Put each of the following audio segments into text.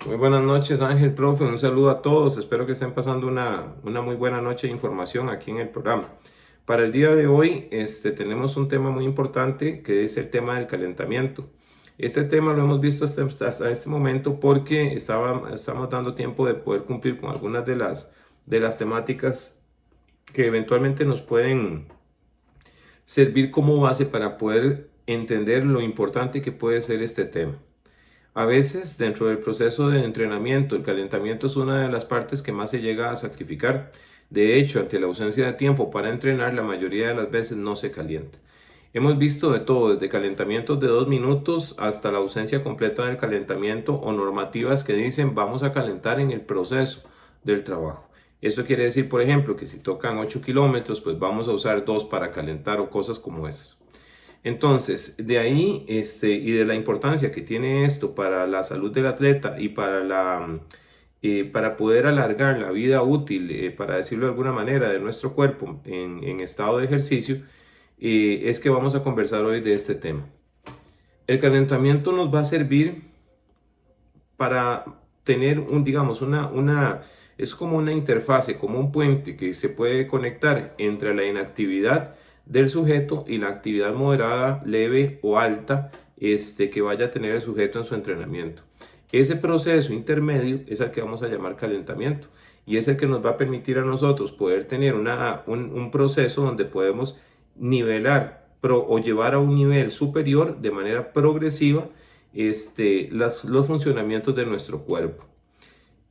Muy buenas noches, Ángel, profe. Un saludo a todos. Espero que estén pasando una muy buena noche de información aquí en el programa. Para el día de hoy, tenemos un tema muy importante que es el tema del calentamiento. Este tema lo hemos visto hasta este momento porque estamos dando tiempo de poder cumplir con algunas de las temáticas que eventualmente nos pueden servir como base para poder entender lo importante que puede ser este tema. A veces, dentro del proceso de entrenamiento, el calentamiento es una de las partes que más se llega a sacrificar. De hecho, ante la ausencia de tiempo para entrenar, la mayoría de las veces no se calienta. Hemos visto de todo, desde calentamientos de 2 minutos hasta la ausencia completa del calentamiento o normativas que dicen vamos a calentar en el proceso del trabajo. Esto quiere decir, por ejemplo, que si tocan 8 kilómetros, pues vamos a usar 2 para calentar o cosas como esas. Entonces, de ahí y de la importancia que tiene esto para la salud del atleta y para poder alargar la vida útil, para decirlo de alguna manera, de nuestro cuerpo en estado de ejercicio, es que vamos a conversar hoy de este tema. El calentamiento nos va a servir para tener es como una interfase, como un puente que se puede conectar entre la inactividad del sujeto y la actividad moderada, leve o alta, que vaya a tener el sujeto en su entrenamiento. Ese proceso intermedio es el que vamos a llamar calentamiento y es el que nos va a permitir a nosotros poder tener un proceso donde podemos nivelar o llevar a un nivel superior de manera progresiva los funcionamientos de nuestro cuerpo.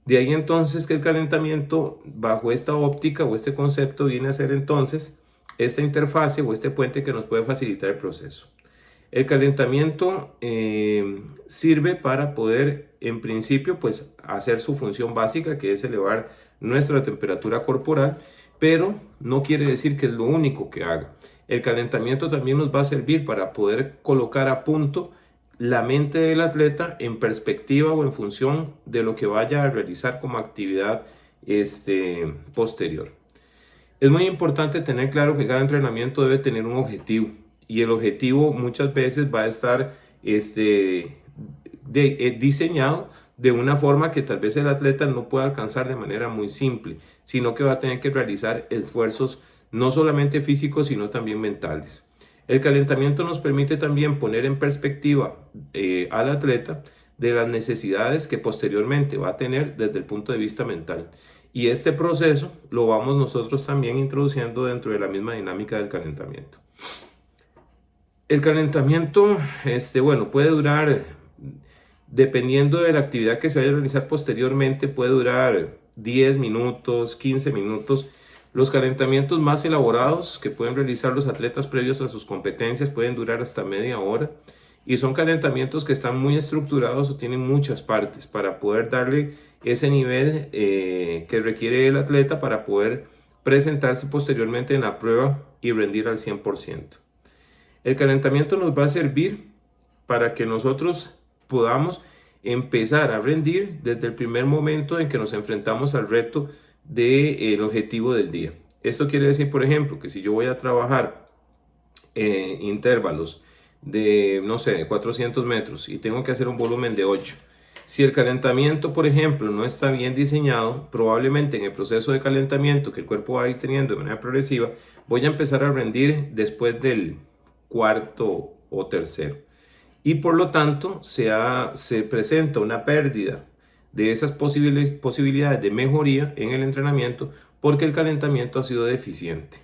De ahí entonces que el calentamiento bajo esta óptica o este concepto viene a ser entonces esta interfase o este puente que nos puede facilitar el proceso. El calentamiento sirve para poder en principio pues hacer su función básica, que es elevar nuestra temperatura corporal, pero no quiere decir que es lo único que haga. El calentamiento también nos va a servir para poder colocar a punto la mente del atleta en perspectiva o en función de lo que vaya a realizar como actividad posterior. Es muy importante tener claro que cada entrenamiento debe tener un objetivo y el objetivo muchas veces va a estar diseñado de una forma que tal vez el atleta no pueda alcanzar de manera muy simple, sino que va a tener que realizar esfuerzos no solamente físicos, sino también mentales. El calentamiento nos permite también poner en perspectiva al atleta de las necesidades que posteriormente va a tener desde el punto de vista mental. Y este proceso lo vamos nosotros también introduciendo dentro de la misma dinámica del calentamiento. El calentamiento, puede durar, dependiendo de la actividad que se vaya a realizar posteriormente, puede durar 10 minutos, 15 minutos. Los calentamientos más elaborados que pueden realizar los atletas previos a sus competencias pueden durar hasta media hora y son calentamientos que están muy estructurados o tienen muchas partes para poder darle ese nivel que requiere el atleta para poder presentarse posteriormente en la prueba y rendir al 100%. El calentamiento nos va a servir para que nosotros podamos empezar a rendir desde el primer momento en que nos enfrentamos al reto del objetivo del día. Esto quiere decir, por ejemplo, que si yo voy a trabajar intervalos de, no sé, de 400 metros y tengo que hacer un volumen de 8, si el calentamiento, por ejemplo, no está bien diseñado, probablemente en el proceso de calentamiento que el cuerpo va a ir teniendo de manera progresiva, voy a empezar a rendir después del cuarto o tercero. Y por lo tanto se presenta una pérdida de esas posibilidades de mejoría en el entrenamiento porque el calentamiento ha sido deficiente.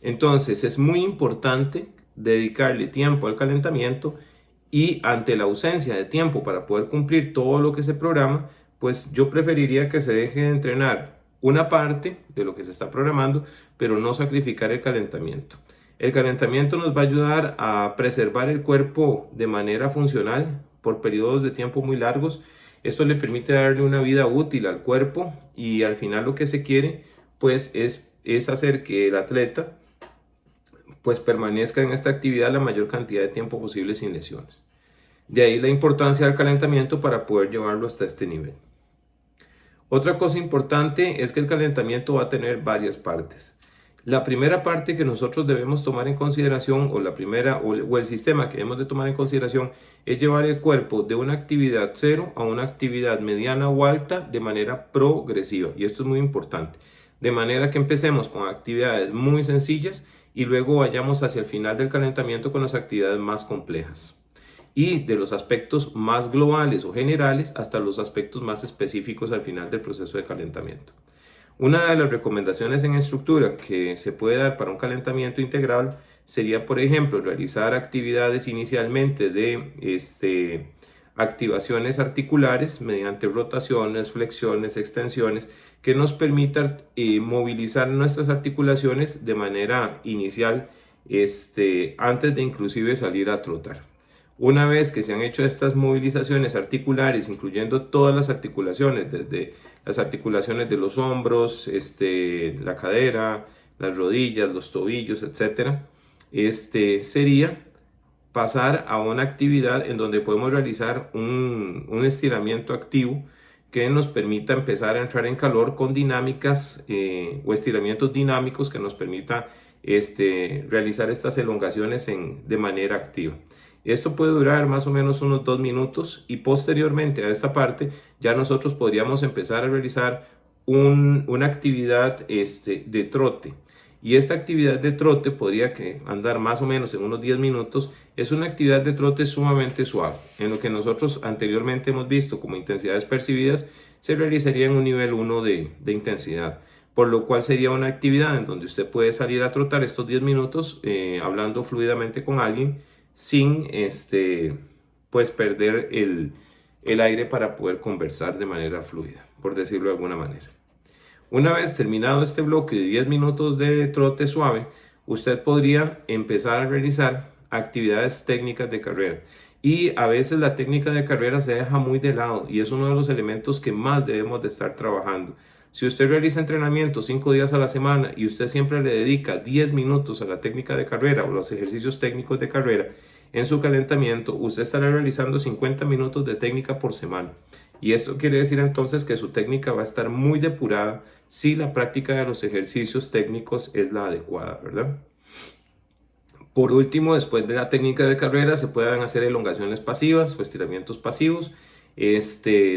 Entonces es muy importante dedicarle tiempo al calentamiento y ante la ausencia de tiempo para poder cumplir todo lo que se programa, pues yo preferiría que se deje de entrenar una parte de lo que se está programando, pero no sacrificar el calentamiento. El calentamiento nos va a ayudar a preservar el cuerpo de manera funcional por periodos de tiempo muy largos. Esto le permite darle una vida útil al cuerpo y al final lo que se quiere pues es hacer que el atleta pues permanezca en esta actividad la mayor cantidad de tiempo posible sin lesiones. De ahí la importancia del calentamiento para poder llevarlo hasta este nivel. Otra cosa importante es que el calentamiento va a tener varias partes. La primera parte que nosotros debemos tomar en consideración, o la primera, o el sistema que debemos de tomar en consideración, es llevar el cuerpo de una actividad cero a una actividad mediana o alta de manera progresiva. Y esto es muy importante. De manera que empecemos con actividades muy sencillas y luego vayamos hacia el final del calentamiento con las actividades más complejas. Y de los aspectos más globales o generales hasta los aspectos más específicos al final del proceso de calentamiento. Una de las recomendaciones en estructura que se puede dar para un calentamiento integral sería, por ejemplo, realizar actividades inicialmente de activaciones articulares mediante rotaciones, flexiones, extensiones, que nos permitan movilizar nuestras articulaciones de manera inicial antes de inclusive salir a trotar. Una vez que se han hecho estas movilizaciones articulares, incluyendo todas las articulaciones, desde las articulaciones de los hombros, la cadera, las rodillas, los tobillos, etc., sería pasar a una actividad en donde podemos realizar un estiramiento activo que nos permita empezar a entrar en calor con dinámicas o estiramientos dinámicos que nos permita realizar estas elongaciones de manera activa. Esto puede durar más o menos unos 2 minutos y posteriormente a esta parte ya nosotros podríamos empezar a realizar una actividad de trote. Y esta actividad de trote podría andar más o menos en unos 10 minutos. Es una actividad de trote sumamente suave. En lo que nosotros anteriormente hemos visto como intensidades percibidas, se realizaría en un nivel 1 de intensidad. Por lo cual sería una actividad en donde usted puede salir a trotar estos 10 minutos hablando fluidamente con alguien, sin pues perder el aire para poder conversar de manera fluida, por decirlo de alguna manera. Una vez terminado este bloque de 10 minutos de trote suave, usted podría empezar a realizar actividades técnicas de carrera. Y a veces la técnica de carrera se deja muy de lado y es uno de los elementos que más debemos de estar trabajando. Si usted realiza entrenamiento 5 días a la semana y usted siempre le dedica 10 minutos a la técnica de carrera o los ejercicios técnicos de carrera en su calentamiento, usted estará realizando 50 minutos de técnica por semana. Y esto quiere decir entonces que su técnica va a estar muy depurada si la práctica de los ejercicios técnicos es la adecuada, ¿verdad? Por último, después de la técnica de carrera se pueden hacer elongaciones pasivas o estiramientos pasivos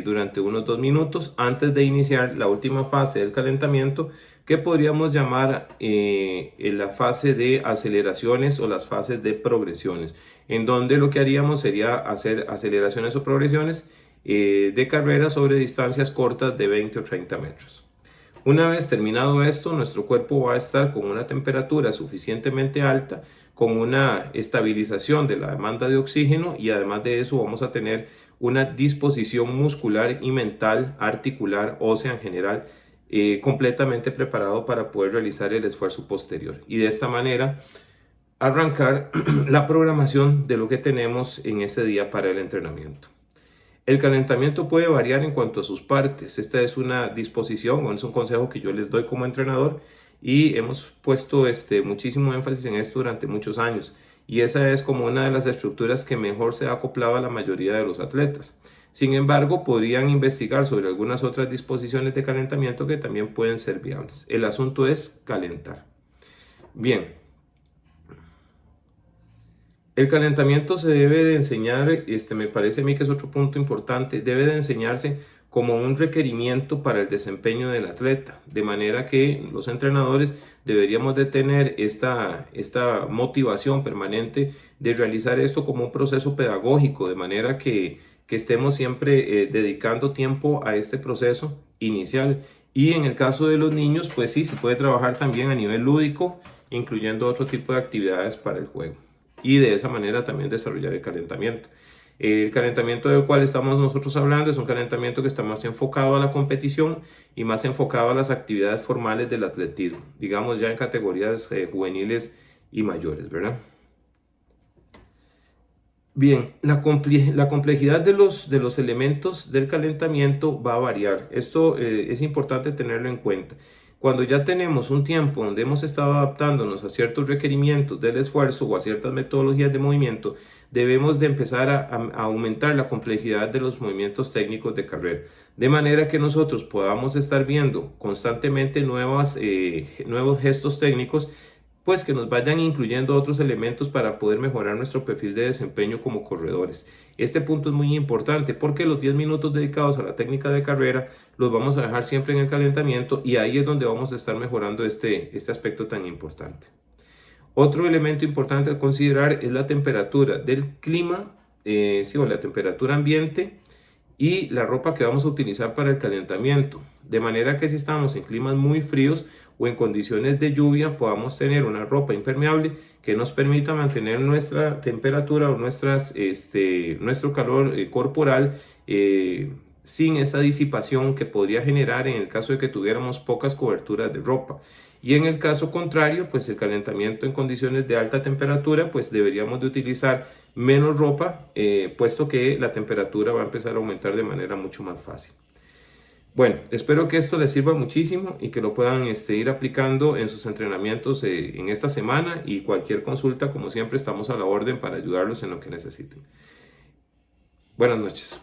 durante unos 2 minutos antes de iniciar la última fase del calentamiento, que podríamos llamar la fase de aceleraciones o las fases de progresiones, en donde lo que haríamos sería hacer aceleraciones o progresiones de carrera sobre distancias cortas de 20 o 30 metros. Una vez terminado esto, nuestro cuerpo va a estar con una temperatura suficientemente alta, con una estabilización de la demanda de oxígeno, y además de eso vamos a tener una disposición muscular y mental, articular, ósea en general, completamente preparado para poder realizar el esfuerzo posterior. Y de esta manera arrancar la programación de lo que tenemos en ese día para el entrenamiento. El calentamiento puede variar en cuanto a sus partes. Esta es una disposición o es un consejo que yo les doy como entrenador y hemos puesto muchísimo énfasis en esto durante muchos años. Y esa es como una de las estructuras que mejor se ha acoplado a la mayoría de los atletas. Sin embargo, podrían investigar sobre algunas otras disposiciones de calentamiento que también pueden ser viables. El asunto es calentar. Bien. El calentamiento se debe de enseñar, me parece a mí que es otro punto importante, debe de enseñarse como un requerimiento para el desempeño del atleta, de manera que los entrenadores deberíamos de tener esta motivación permanente de realizar esto como un proceso pedagógico, de manera que estemos siempre dedicando tiempo a este proceso inicial. Y en el caso de los niños, pues sí, se puede trabajar también a nivel lúdico, incluyendo otro tipo de actividades para el juego. Y de esa manera también desarrollar el calentamiento. El calentamiento del cual estamos nosotros hablando es un calentamiento que está más enfocado a la competición y más enfocado a las actividades formales del atletismo, digamos ya en categorías juveniles y mayores, ¿verdad? Bien, la complejidad de los elementos del calentamiento va a variar. Esto es importante tenerlo en cuenta. Cuando ya tenemos un tiempo donde hemos estado adaptándonos a ciertos requerimientos del esfuerzo o a ciertas metodologías de movimiento, debemos de empezar a aumentar la complejidad de los movimientos técnicos de carrera, de manera que nosotros podamos estar viendo constantemente nuevos gestos técnicos, pues que nos vayan incluyendo otros elementos para poder mejorar nuestro perfil de desempeño como corredores. Este punto es muy importante porque los 10 minutos dedicados a la técnica de carrera los vamos a dejar siempre en el calentamiento, y ahí es donde vamos a estar mejorando este aspecto tan importante. Otro elemento importante a considerar es la temperatura del clima, o la temperatura ambiente, y la ropa que vamos a utilizar para el calentamiento, de manera que si estamos en climas muy fríos o en condiciones de lluvia, podamos tener una ropa impermeable que nos permita mantener nuestra temperatura o nuestro calor corporal sin esa disipación que podría generar en el caso de que tuviéramos pocas coberturas de ropa. Y en el caso contrario, pues el calentamiento en condiciones de alta temperatura, pues deberíamos de utilizar menos ropa, puesto que la temperatura va a empezar a aumentar de manera mucho más fácil. Bueno, espero que esto les sirva muchísimo y que lo puedan ir aplicando en sus entrenamientos en esta semana, y cualquier consulta, como siempre, estamos a la orden para ayudarlos en lo que necesiten. Buenas noches.